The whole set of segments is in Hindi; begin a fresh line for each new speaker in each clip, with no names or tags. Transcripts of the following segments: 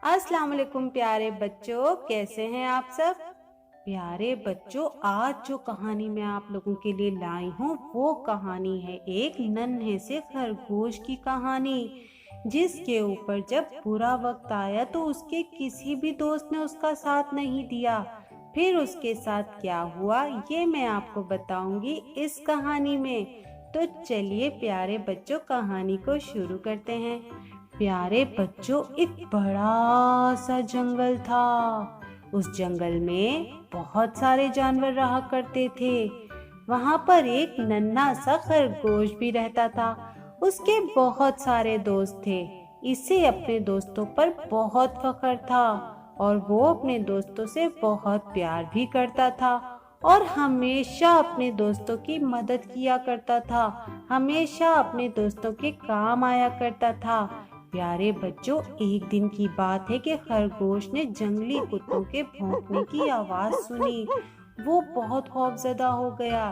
अस्सलाम वालेकुम प्यारे बच्चों, कैसे हैं आप सब। प्यारे बच्चों, आज जो कहानी मैं आप लोगों के लिए लाई हूँ वो कहानी है एक नन्हे से खरगोश की कहानी, जिसके ऊपर जब बुरा वक्त आया तो उसके किसी भी दोस्त ने उसका साथ नहीं दिया। फिर उसके साथ क्या हुआ ये मैं आपको बताऊंगी इस कहानी में। तो चलिए प्यारे बच्चों, कहानी को शुरू करते हैं। प्यारे बच्चों, एक बड़ा सा जंगल था। उस जंगल में बहुत सारे जानवर रहा करते थे। वहां पर एक नन्हा सा खरगोश भी रहता था। उसके बहुत सारे दोस्त थे। इसे अपने दोस्तों पर बहुत फख्र था और वो अपने दोस्तों से बहुत प्यार भी करता था और हमेशा अपने दोस्तों की मदद किया करता था, हमेशा अपने दोस्तों के काम आया करता था। प्यारे बच्चों, एक दिन की बात है कि खरगोश ने जंगली कुत्तों के भौंकने की आवाज सुनी। वो बहुत खौफजदा हो गया।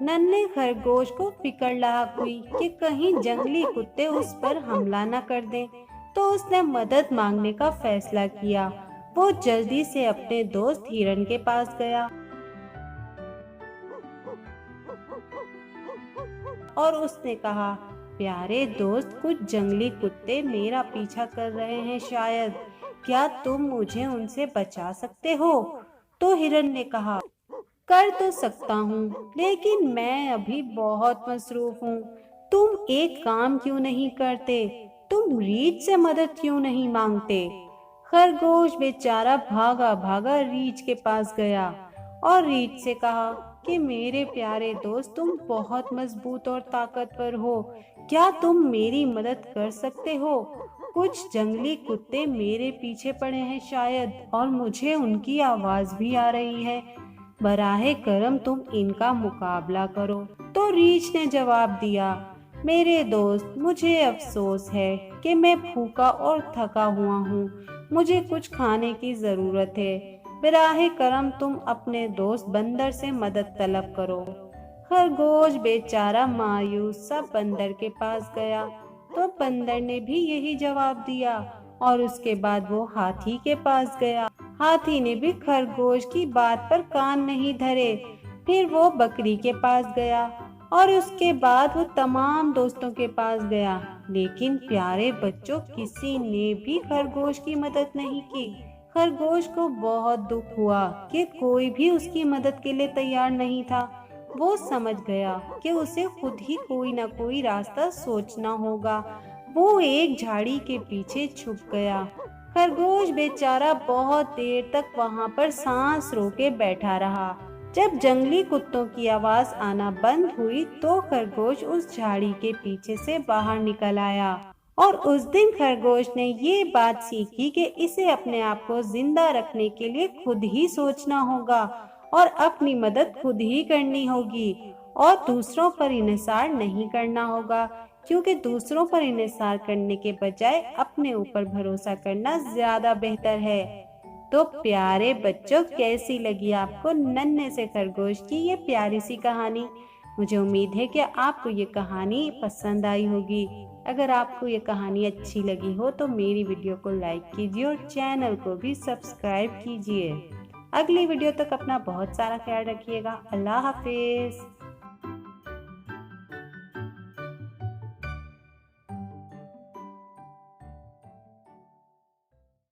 नन्हे खरगोश को फिक्र लाहक हुई कि कहीं जंगली कुत्ते उस पर हमला न कर दें, तो उसने मदद मांगने का फैसला किया। वो जल्दी से अपने दोस्त हिरन के पास गया और उसने कहा, प्यारे दोस्त, कुछ जंगली कुत्ते मेरा पीछा कर रहे हैं शायद, क्या तुम मुझे उनसे बचा सकते हो। तो हिरन ने कहा, कर तो सकता हूँ, लेकिन मैं अभी बहुत मसरूफ हूँ। तुम एक काम क्यों नहीं करते, तुम रीछ से मदद क्यों नहीं मांगते। खरगोश बेचारा भागा भागा रीछ के पास गया और रीछ से कहा कि मेरे प्यारे दोस्त, तुम बहुत मजबूत और ताकतवर हो, क्या तुम मेरी मदद कर सकते हो। कुछ जंगली कुत्ते मेरे पीछे पड़े हैं शायद, और मुझे उनकी आवाज भी आ रही है। बराहे करम तुम इनका मुकाबला करो। तो रीछ ने जवाब दिया, मेरे दोस्त, मुझे अफसोस है कि मैं भूखा और थका हुआ हूँ, मुझे कुछ खाने की जरूरत है। बराहे करम तुम अपने दोस्त बंदर से मदद तलब करो। खरगोश बेचारा मायूस सा बंदर के पास गया, तो बंदर ने भी यही जवाब दिया और उसके बाद वो हाथी के पास गया। हाथी ने भी खरगोश की बात पर कान नहीं धरे। फिर वो बकरी के पास गया और उसके बाद वो तमाम दोस्तों के पास गया, लेकिन प्यारे बच्चों, किसी ने भी खरगोश की मदद नहीं की। खरगोश को बहुत दुख हुआ कि कोई भी उसकी मदद के लिए तैयार नहीं था। वो समझ गया कि उसे खुद ही कोई न कोई रास्ता सोचना होगा। वो एक झाड़ी के पीछे छुप गया। खरगोश बेचारा बहुत देर तक वहां पर सांस रोके बैठा रहा। जब जंगली कुत्तों की आवाज आना बंद हुई तो खरगोश उस झाड़ी के पीछे से बाहर निकल आया और उस दिन खरगोश ने ये बात सीखी कि इसे अपने आप को जिंदा रखने के लिए खुद ही सोचना होगा और अपनी मदद खुद ही करनी होगी और दूसरों पर इन्हिसार नहीं करना होगा, क्योंकि दूसरों पर इन्हिसार करने के बजाय अपने ऊपर भरोसा करना ज्यादा बेहतर है। तो प्यारे बच्चों, कैसी लगी आपको नन्हे से खरगोश की ये प्यारी सी कहानी। मुझे उम्मीद है कि आपको ये कहानी पसंद आई होगी। अगर आपको ये कहानी अच्छी लगी हो तो मेरी वीडियो को लाइक कीजिए और चैनल को भी सब्सक्राइब कीजिए। अगली वीडियो तक अपना बहुत सारा ख्याल रखिएगा। अल्लाह हाफिज।